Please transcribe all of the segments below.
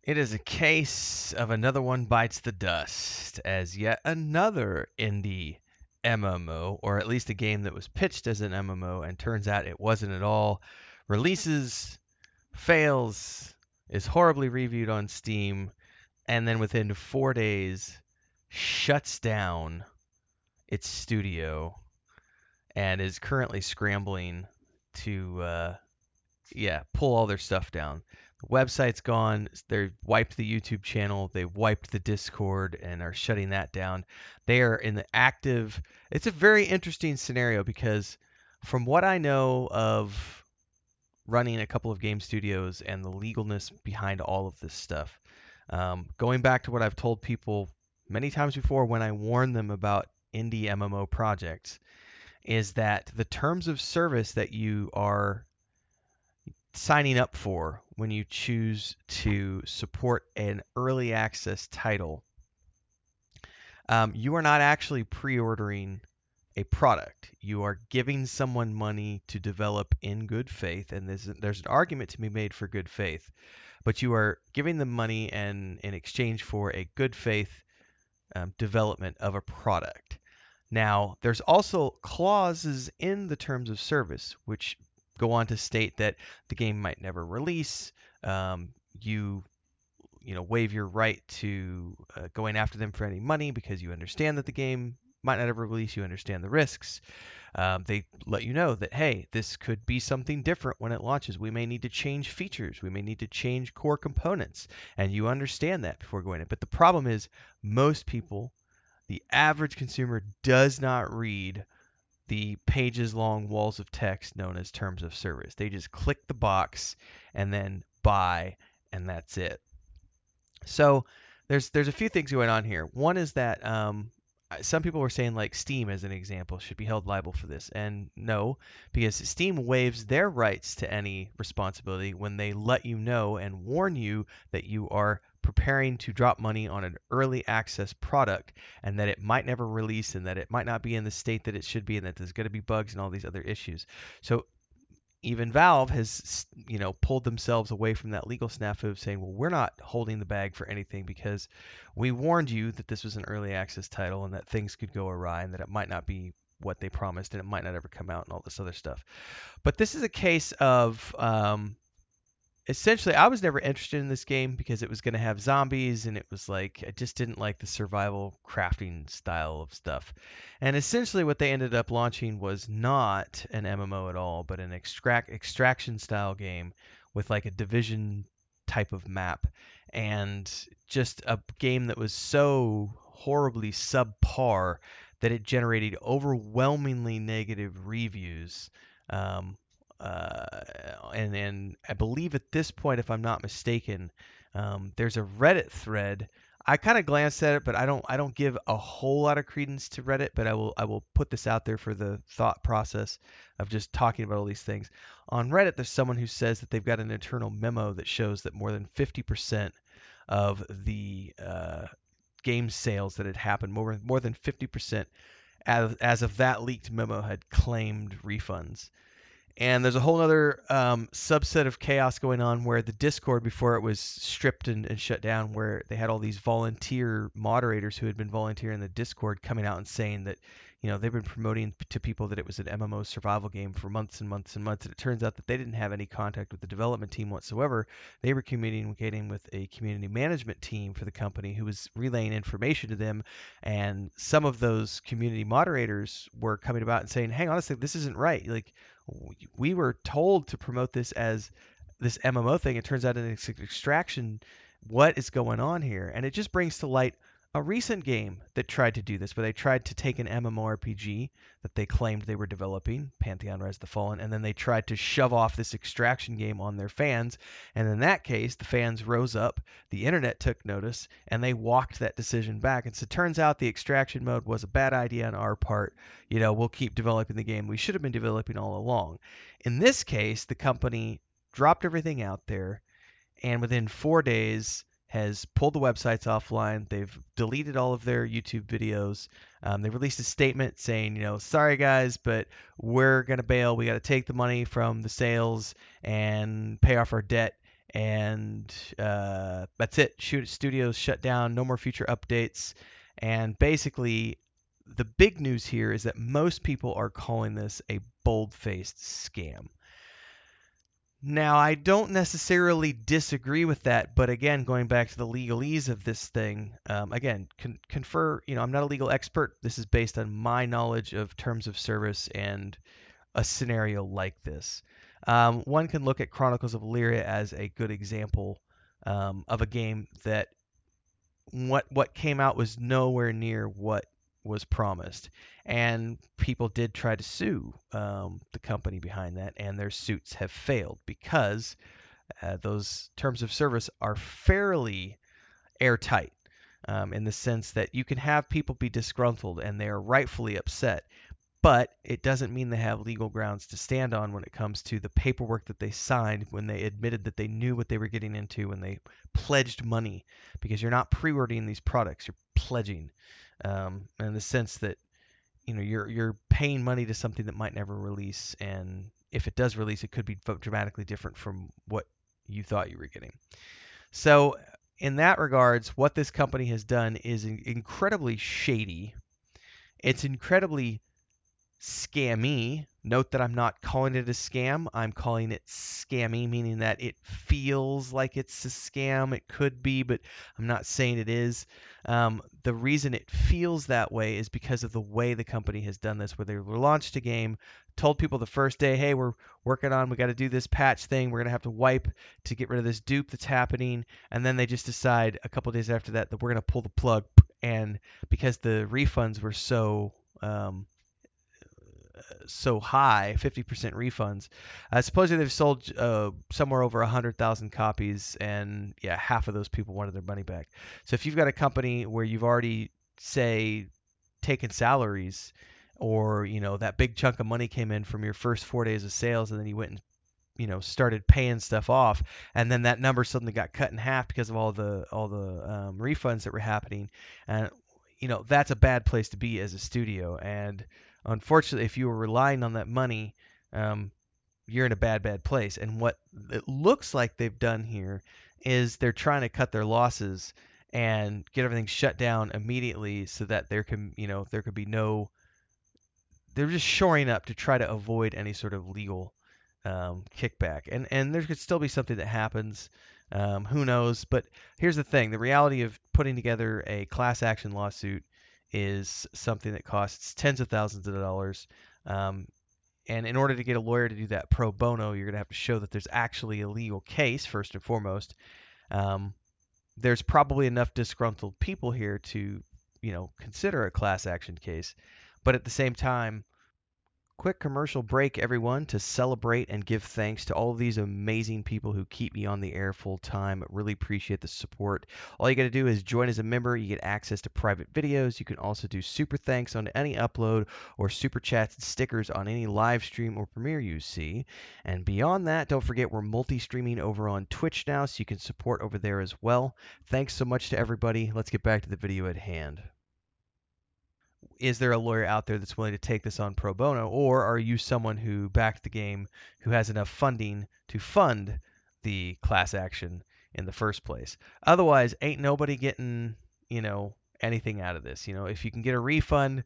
It is a case of another one bites the dust, as yet another indie MMO, or at least a game that was pitched as an MMO and turns out it wasn't at all, releases, fails, is horribly reviewed on Steam, and then within 4 days shuts down its studio and is currently scrambling to pull all their stuff down. The website's gone. They wiped the YouTube channel. They wiped the Discord and are shutting that down. They are in the active. It's a very interesting scenario because, from what I know of running a couple of game studios and the legalness behind all of this stuff, going back to what I've told people many times before when I warn them about indie MMO projects, is that the terms of service that you are signing up for when you choose to support an early access title, you are not actually pre-ordering a product. You are giving someone money to develop in good faith, and there's an argument to be made for good faith, but you are giving them money and in exchange for a good faith development of a product. Now, there's also clauses in the terms of service which go on to state that the game might never release. You waive your right to going after them for any money because you understand that the game might not ever release. You understand the risks. They let you know that, hey, this could be something different when it launches. We may need to change features. We may need to change core components. And you understand that before going in. But the problem is most people, the average consumer, does not read the pages long walls of text known as terms of service. They just click the box and then buy, and that's it. So there's a few things going on here. One is that some people were saying like Steam as an example should be held liable for this, and no, because Steam waives their rights to any responsibility when they let you know and warn you that you are preparing to drop money on an early access product and that it might never release and that it might not be in the state that it should be and that there's going to be bugs and all these other issues. So even Valve has, pulled themselves away from that legal snafu of saying, well, we're not holding the bag for anything because we warned you that this was an early access title and that things could go awry and that it might not be what they promised and it might not ever come out and all this other stuff. But this is a case of essentially, I was never interested in this game because it was going to have zombies, and it was like I just didn't like the survival crafting style of stuff. And essentially, what they ended up launching was not an MMO at all, but an extraction style game with like a division type of map, and just a game that was so horribly subpar that it generated overwhelmingly negative reviews. Um, uh, and I believe at this point, if I'm not mistaken, there's a Reddit thread. I kind of glanced at it, but I don't give a whole lot of credence to Reddit. But I will put this out there for the thought process of just talking about all these things. On Reddit, there's someone who says that they've got an internal memo that shows that more than 50% of the game sales that had happened, more than 50% as of that leaked memo had claimed refunds. And there's a whole other subset of chaos going on where the Discord, before it was stripped and shut down, where they had all these volunteer moderators who had been volunteering in the Discord coming out and saying that, they've been promoting to people that it was an MMO survival game for months and months and months. And it turns out that they didn't have any contact with the development team whatsoever. They were communicating with a community management team for the company who was relaying information to them. And some of those community moderators were coming about and saying, hang on a second, this isn't right. Like, we were told to promote this as this MMO thing. It turns out it's extraction. What is going on here? And it just brings to light a recent game that tried to do this, where they tried to take an MMORPG that they claimed they were developing, Pantheon Rise of the Fallen, and then they tried to shove off this extraction game on their fans. And in that case, the fans rose up, the internet took notice, and they walked that decision back. And so it turns out the extraction mode was a bad idea on our part. We'll keep developing the game we should have been developing all along. In this case, the company dropped everything out there and within 4 days has pulled the websites offline. They've deleted all of their YouTube videos. They released a statement saying, sorry guys, but we're going to bail. We got to take the money from the sales and pay off our debt and that's it. Studios shut down, no more future updates, and basically the big news here is that most people are calling this a bold-faced scam. Now, I don't necessarily disagree with that, but again, going back to the legalese of this thing, again, confer, I'm not a legal expert. This is based on my knowledge of terms of service and a scenario like this. One can look at Chronicles of Lyria as a good example of a game that what came out was nowhere near what was promised, and people did try to sue the company behind that, and their suits have failed because those terms of service are fairly airtight. In the sense that you can have people be disgruntled and they are rightfully upset, but it doesn't mean they have legal grounds to stand on when it comes to the paperwork that they signed when they admitted that they knew what they were getting into when they pledged money, because you're not pre-ordering these products, you're pledging, in the sense that you're paying money to something that might never release, and if it does release, it could be dramatically different from what you thought you were getting. So in that regards, what this company has done is incredibly shady. It's incredibly scammy. Note that I'm not calling it a scam. I'm calling it scammy, meaning that it feels like it's a scam. It could be, but I'm not saying it is. The reason it feels that way is because of the way the company has done this, where they launched a game, told people the first day, hey, we got to do this patch thing. We're going to have to wipe to get rid of this dupe that's happening. And then they just decide a couple days after that we're going to pull the plug. And because the refunds were so high, 50% refunds. Supposedly they've sold somewhere over 100,000 copies, and yeah, half of those people wanted their money back. So if you've got a company where you've already, say, taken salaries, or that big chunk of money came in from your first 4 days of sales, and then you went and started paying stuff off, and then that number suddenly got cut in half because of all the refunds that were happening, and that's a bad place to be as a studio. And unfortunately, if you were relying on that money, you're in a bad place. And what it looks like they've done here is they're trying to cut their losses and get everything shut down immediately, so that there could be no. They're just shoring up to try to avoid any sort of legal kickback. And there could still be something that happens. Who knows? But here's the thing: the reality of putting together a class action lawsuit is something that costs tens of thousands of dollars. And in order to get a lawyer to do that pro bono, you're going to have to show that there's actually a legal case, first and foremost. There's probably enough disgruntled people here to, consider a class action case. But at the same time, quick commercial break, everyone, to celebrate and give thanks to all of these amazing people who keep me on the air full time. Really appreciate the support. All you got to do is join as a member. You get access to private videos. You can also do super thanks on any upload, or super chats and stickers on any live stream or premiere you see. And beyond that, don't forget we're multi-streaming over on Twitch now, so you can support over there as well. Thanks so much to everybody. Let's get back to the video at hand. Is there a lawyer out there that's willing to take this on pro bono, or are you someone who backed the game, who has enough funding to fund the class action in the first place? Otherwise, ain't nobody getting, anything out of this. If you can get a refund,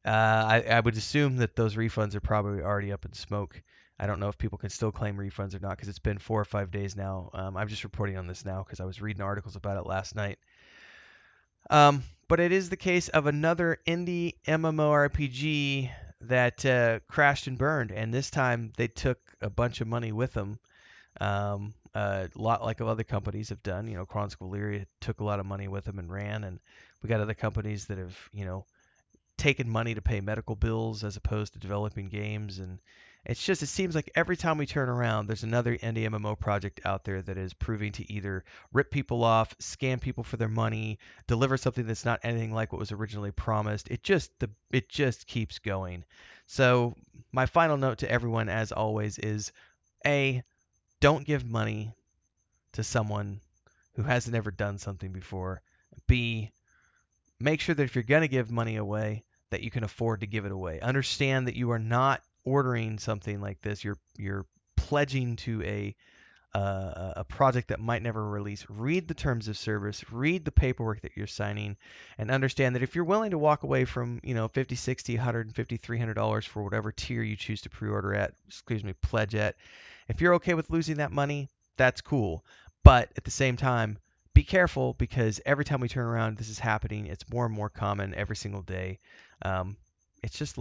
I would assume that those refunds are probably already up in smoke. I don't know if people can still claim refunds or not, because it's been 4 or 5 days now. I'm just reporting on this now because I was reading articles about it last night. But it is the case of another indie MMORPG that crashed and burned, and this time they took a bunch of money with them. A lot like other companies have done. Chronicles of Lyria took a lot of money with them and ran, and we got other companies that have, taken money to pay medical bills as opposed to developing games. And it seems like every time we turn around, there's another indie MMO project out there that is proving to either rip people off, scam people for their money, deliver something that's not anything like what was originally promised. It just keeps going. So my final note to everyone, as always, is A, don't give money to someone who hasn't ever done something before. B, make sure that if you're going to give money away, that you can afford to give it away. Understand that you are not ordering something like this. You're pledging to a project that might never release, read the terms of service, read the paperwork that you're signing, and understand that if you're willing to walk away from, 50, 60, 150, $300 for whatever tier you choose to pre-order at, pledge at, if you're okay with losing that money, that's cool. But at the same time, be careful because every time we turn around, this is happening. It's more and more common every single day. Um, it's just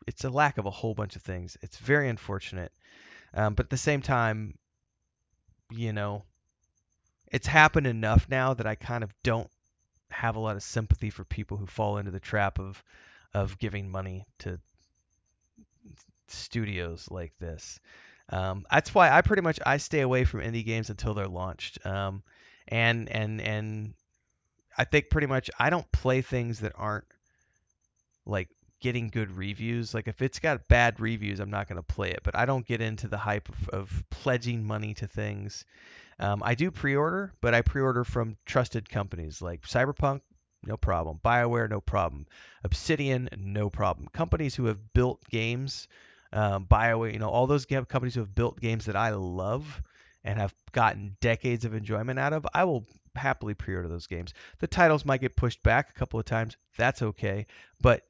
it's a lack of a whole bunch of things. It's very unfortunate. But at the same time, you know, it's happened enough now that I kind of don't have a lot of sympathy for people who fall into the trap of giving money to studios like this. That's why I stay away from indie games until they're launched. And I think pretty much I don't play things that aren't like getting good reviews. Like if it's got bad reviews, I'm not going to play it. But I don't get into the hype of pledging money to things. I do pre-order, but I pre-order from trusted companies like Cyberpunk, no problem. BioWare, no problem. Obsidian, no problem. Companies who have built games, BioWare, all those companies who have built games that I love and have gotten decades of enjoyment out of, I will happily pre-order those games. The titles might get pushed back a couple of times. That's okay. But,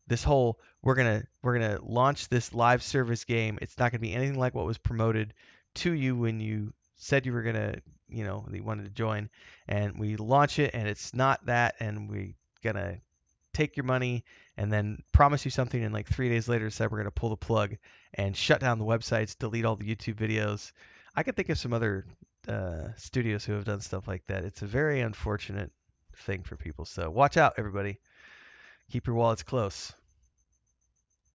this whole we're gonna launch this live service game. It's not gonna be anything like what was promoted to you when you said you were gonna, that you wanted to join, and we launch it, and it's not that, and we gonna take your money and then promise you something, and like 3 days later said we're gonna pull the plug and shut down the websites, delete all the YouTube videos. I could think of some other studios who have done stuff like that. It's a very unfortunate thing for people. So watch out, everybody. Keep your wallets close.